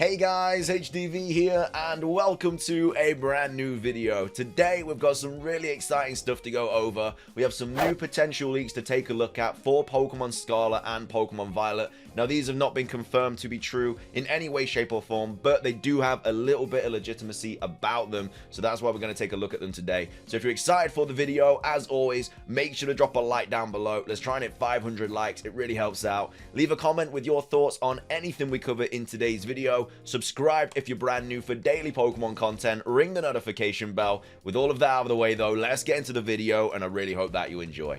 Hey guys, HDvee here, and welcome to a brand new video. Today we've got some really exciting stuff to go over. We have some new potential leaks to take a look at for Pokemon Scarlet and Pokemon Violet. Now these have not been confirmed to be true in any way, shape or form, but they do have a little bit of legitimacy about them, so that's why we're going to take a look at them today. So if you're excited for the video, as always, make sure to drop a like down below. Let's try and hit 500 likes, it really helps out. Leave a comment with your thoughts on anything we cover in today's video. Subscribe if you're brand new for daily Pokemon content. Ring the notification bell. With all of that out of the way though, let's get into the video, and I really hope that you enjoy.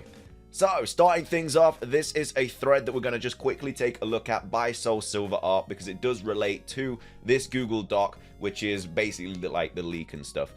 So, starting things off, this is a thread that we're going to just quickly take a look at by Soul Silver Art, because it does relate to this Google Doc, which is basically like the leak and stuff.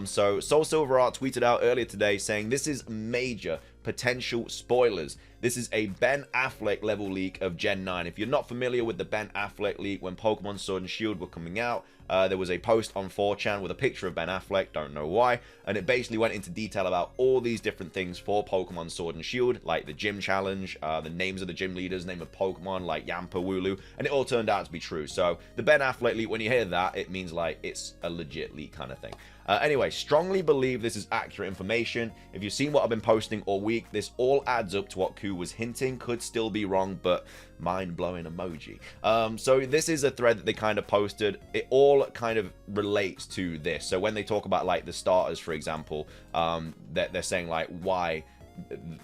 So Soul Silver Art tweeted out earlier today saying this is major potential spoilers. This is a Benaffleck level leak of Gen 9. If you're not familiar with the Benaffleck leak, when Pokemon Sword and Shield were coming out, there was a post on 4chan with a picture of Ben-Affleck, don't know why, and it basically went into detail about all these different things for Pokemon Sword and Shield, like the gym challenge, the names of the gym leaders, name of Pokemon, like Yampa, Wooloo, and it all turned out to be true. So the Ben-Affleck leak, when you hear that, it means like it's a legit leak kind of thing. Anyway, strongly believe this is accurate information. If you've seen what I've been posting all week, this all adds up to what Ku was hinting. Could still be wrong, but mind-blowing emoji. So this is a thread that they kind of posted. It all kind of relates to this. So when they talk about like the starters, for example, they're saying like why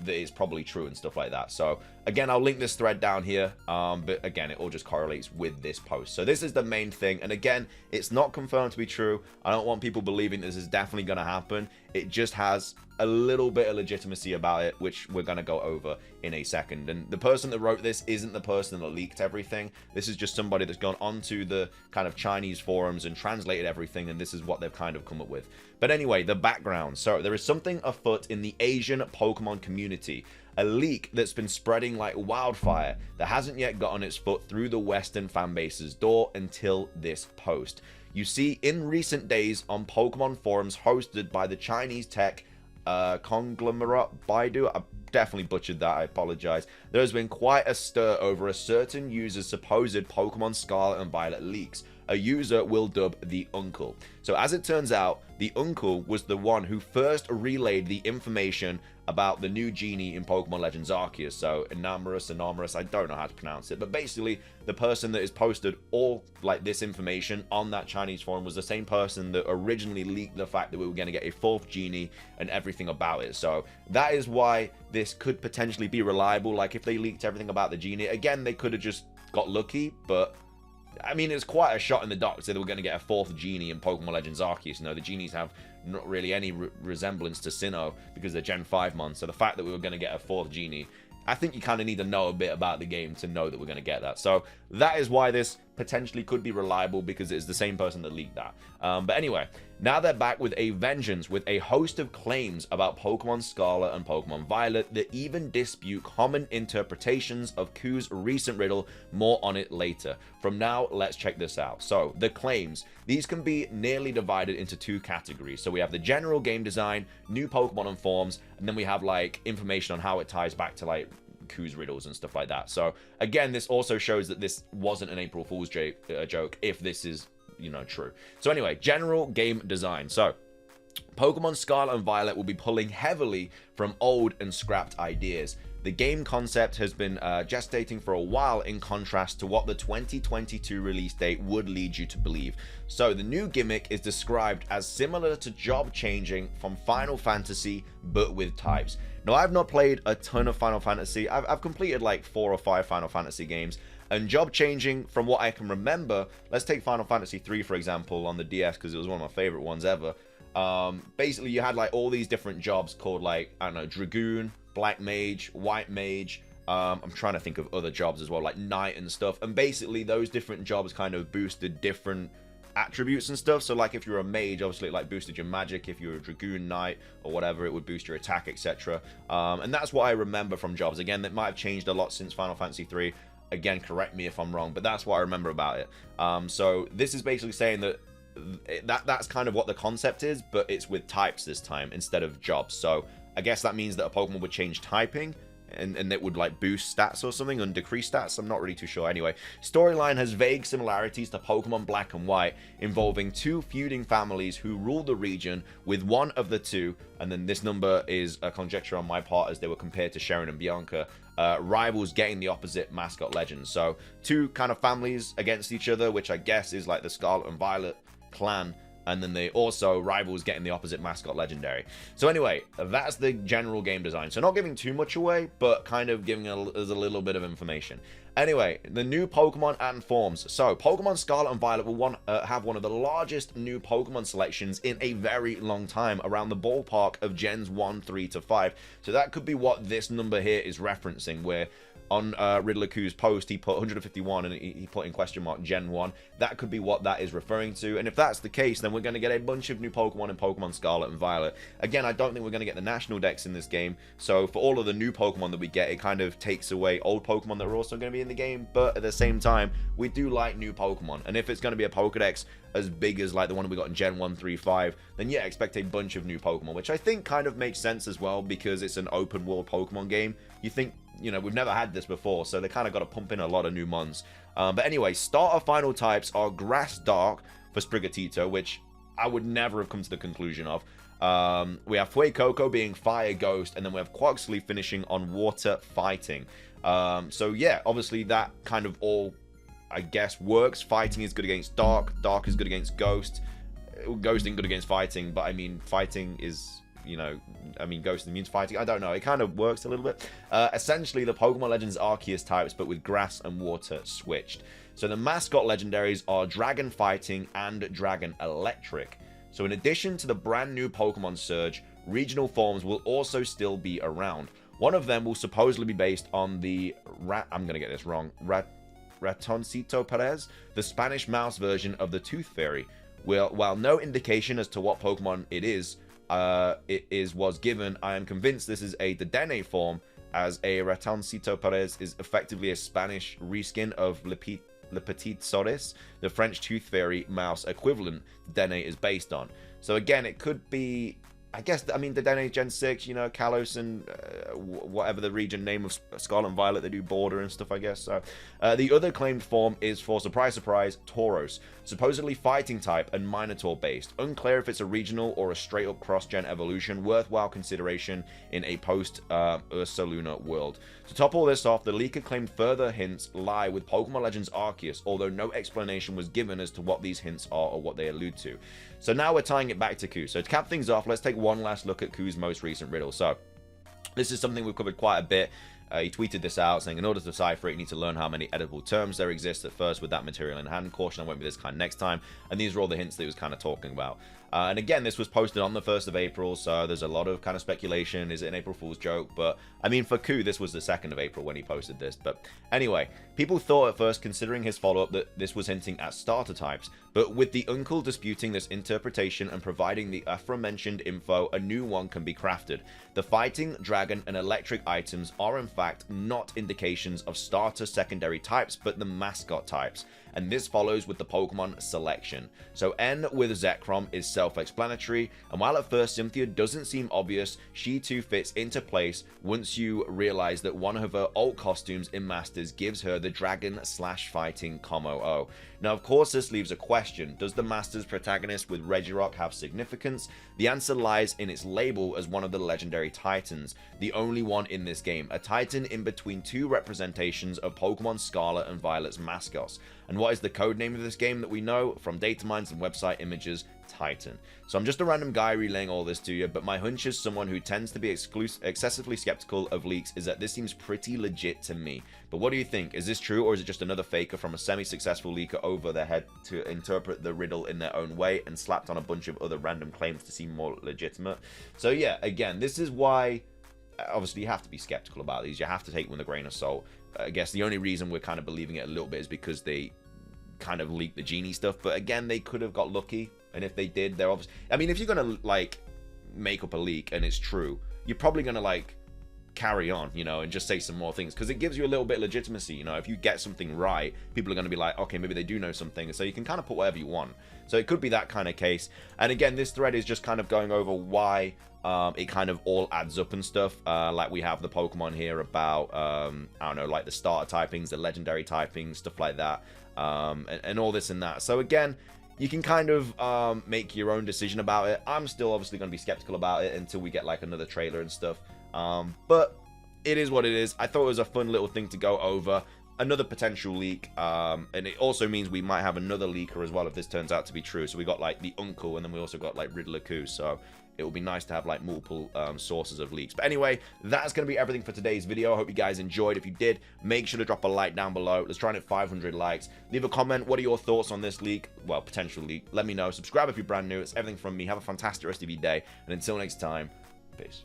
that is probably true and stuff like that. So again, I'll link this thread down here, but again, it all just correlates with this post. So this is the main thing, and again, it's not confirmed to be true. I don't want people believing this is definitely going to happen. It just has a little bit of legitimacy about it, which we're going to go over in a second. And the person that wrote this isn't the person that leaked everything. This is just somebody that's gone onto the kind of Chinese forums and translated everything, and this is what they've kind of come up with. But anyway, the background. So there is something afoot in the Asian Pokemon community, a leak that's been spreading like wildfire that hasn't yet gotten its foot through the Western fanbase's door until this post. You see, in recent days on Pokemon forums hosted by the Chinese tech conglomerate Baidu, I definitely butchered that, I apologize, there has been quite a stir over a certain user's supposed Pokemon Scarlet and Violet leaks. A user we'll dub the Uncle. So as it turns out, the Uncle was the one who first relayed the information about the new genie in Pokemon Legends Arceus. So Enamorus, I don't know how to pronounce it, but basically the person that has posted all like this information on that Chinese forum was the same person that originally leaked the fact that we were going to get a fourth genie and everything about it. So that is why this could potentially be reliable. Like if they leaked everything about the genie, again, they could have just got lucky, but I mean, it's quite a shot in the dark to say that we're going to get a fourth genie in Pokemon Legends Arceus. You know, the genies have not really any resemblance to Sinnoh because they're Gen 5 mon. So the fact that we were going to get a fourth genie, I think you kind of need to know a bit about the game to know that we're going to get that. So that is why this potentially could be reliable, because it's the same person that leaked that. But anyway, now they're back with a vengeance, with a host of claims about Pokemon Scarlet and Pokemon Violet that even dispute common interpretations of Ku's recent riddle. More on it later. From now, let's check this out. So the claims, these can be nearly divided into two categories. So we have the general game design, new Pokemon and forms, and then we have like information on how it ties back to like Ku's riddles and stuff like that. So again, this also shows that this wasn't an April Fool's joke, if this is, you know, true. So anyway, general game design. So Pokemon Scarlet and Violet will be pulling heavily from old and scrapped ideas. The game concept has been gestating for a while, in contrast to what the 2022 release date would lead you to believe. So the new gimmick is described as similar to job changing from Final Fantasy, but with types. Now, I've not played a ton of Final Fantasy. I've completed like 4 or 5 Final Fantasy games. And job changing, from what I can remember, let's take Final Fantasy 3 for example on the DS, because it was one of my favorite ones ever. Basically, you had like all these different jobs called like, I don't know, Dragoon, Black Mage, White Mage. I'm trying to think of other jobs as well, like Knight and stuff. And basically, those different jobs kind of boosted different attributes and stuff. So like if you're a mage, obviously it like boosted your magic. If you're a Dragoon Knight or whatever, it would boost your attack, etc. And that's what I remember from jobs. Again, that might have changed a lot since Final Fantasy 3. Again, correct me if I'm wrong, but that's what I remember about it. So this is basically saying that that's kind of what the concept is, but it's with types this time instead of jobs. So I guess that means that a Pokemon would change typing. and it would like boost stats or something and decrease stats. I'm not really too sure. Anyway, storyline has vague similarities to Pokemon Black and White, involving two feuding families who rule the region, with one of the two, and then this number is a conjecture on my part as they were compared to Sharon and Bianca, rivals getting the opposite mascot legends. So two kind of families against each other, which I guess is like the Scarlet and Violet clan, and then they also rivals getting the opposite mascot legendary. So anyway, that's the general game design. So not giving too much away, but kind of giving us a little bit of information. Anyway, the new Pokemon and forms. So Pokemon Scarlet and Violet will have one of the largest new Pokemon selections in a very long time, around the ballpark of Gens 1, 3 to 5. So that could be what this number here is referencing, where on Riddler Q's post, he put 151 and he put in question mark Gen 1. That could be what that is referring to. And if that's the case, then we're going to get a bunch of new Pokemon in Pokemon Scarlet and Violet. Again, I don't think we're going to get the national dex in this game. So for all of the new Pokemon that we get, it kind of takes away old Pokemon that are also going to be in the game. But at the same time, we do like new Pokemon. And if it's going to be a Pokedex as big as like the one we got in Gen 1, 3, 5, then yeah, expect a bunch of new Pokemon, which I think kind of makes sense as well, because it's an open world Pokemon game. You think, you know, we've never had this before, so they kind of got to pump in a lot of new mons. But anyway, starter final types are Grass Dark for Sprigatito, which I would never have come to the conclusion of. We have Fuecoco being Fire Ghost, and then we have Quaxley finishing on Water Fighting. So yeah, obviously that kind of all, I guess, works. Fighting is good against Dark. Dark is good against Ghost. Ghost isn't good against Fighting, but I mean, Fighting is, you know, I mean, Ghost immune to Fighting. I don't know. It kind of works a little bit. Essentially, the Pokemon Legends Arceus types, but with Grass and Water switched. So the mascot legendaries are Dragon Fighting and Dragon Electric. So in addition to the brand new Pokemon Surge, regional forms will also still be around. One of them will supposedly be based on the I'm going to get this wrong. Ratoncito Perez, the Spanish mouse version of the Tooth Fairy. While no indication as to what Pokemon it is was given, I am convinced this is a Dedenne form, as a Ratoncito Perez is effectively a Spanish reskin of Le Petit Soris, the French Tooth Fairy mouse equivalent Dedenne is based on. So again, it could be, I guess, I mean, Dedenne Gen 6, you know, Kalos and whatever the region name of Scarlet and Violet, they do border and stuff, I guess. So the other claimed form is, for surprise, surprise, Tauros, supposedly fighting type and Minotaur based. Unclear if it's a regional or a straight up cross-gen evolution, worthwhile consideration in a post-Ursaluna world. To top all this off, the leaker claimed further hints lie with Pokemon Legends Arceus, although no explanation was given as to what these hints are or what they allude to. So now we're tying it back to Q. So to cap things off, let's take one last look at Q's most recent riddle. So this is something we've covered quite a bit. He tweeted this out saying, in order to decipher it, you need to learn how many edible terms there exist at first with that material in hand. Caution, I won't be this kind next time. And these are all the hints that he was kind of talking about. And again, this was posted on the 1st of April, so there's a lot of kind of speculation. Is it an April Fool's joke? But I mean, for Q, this was the 2nd of April when he posted this. But anyway, people thought at first, considering his follow-up, that this was hinting at starter types. But with the uncle disputing this interpretation and providing the aforementioned info, a new one can be crafted. The fighting, dragon, and electric items are in fact not indications of starter secondary types, but the mascot types. And this follows with the Pokemon selection. So N with Zekrom is self-explanatory, and while at first Cynthia doesn't seem obvious, she too fits into place once you realize that one of her alt costumes in Masters gives her the dragon/fighting Como-O. Now, of course, this leaves a question. Does the Masters protagonist with Regirock have significance? The answer lies in its label as one of the legendary Titans, the only one in this game, a Titan in between two representations of Pokemon Scarlet and Violet's mascots. And what is the code name of this game that we know from data mines and website images? Titan. So I'm just a random guy relaying all this to you, but my hunch as someone who tends to be excessively skeptical of leaks is that this seems pretty legit to me. But what do you think? Is this true, or is it just another faker from a semi-successful leaker over their head to interpret the riddle in their own way and slapped on a bunch of other random claims to seem more legitimate? So yeah, again, this is why obviously you have to be skeptical about these. You have to take them with a grain of salt. I guess the only reason we're kind of believing it a little bit is because they kind of leaked the genie stuff, but again, they could have got lucky. And if they did, they're obviously, I mean, if you're gonna like make up a leak and it's true, you're probably gonna like carry on, you know, and just say some more things, because it gives you a little bit of legitimacy. You know, if you get something right, people are going to be like, okay, maybe they do know something, so you can kind of put whatever you want. So it could be that kind of case. And again, this thread is just kind of going over why it kind of all adds up and stuff. Like we have the Pokemon here about I don't know, like the starter typings, the legendary typings, stuff like that, and all this and that. So again, you can kind of make your own decision about it. I'm still obviously going to be skeptical about it until we get like another trailer and stuff. But it is what it is. I thought it was a fun little thing to go over. Another potential leak, and it also means we might have another leaker as well if this turns out to be true. So we got like the Uncle, and then we also got like Riddler Coup. So it will be nice to have like multiple sources of leaks. But anyway, that's going to be everything for today's video. I hope you guys enjoyed. If you did, make sure to drop a like down below. Let's try and hit 500 likes. Leave a comment. What are your thoughts on this leak? Well, potential leak. Let me know. Subscribe if you're brand new. It's everything from me. Have a fantastic rest of your day. And until next time, peace.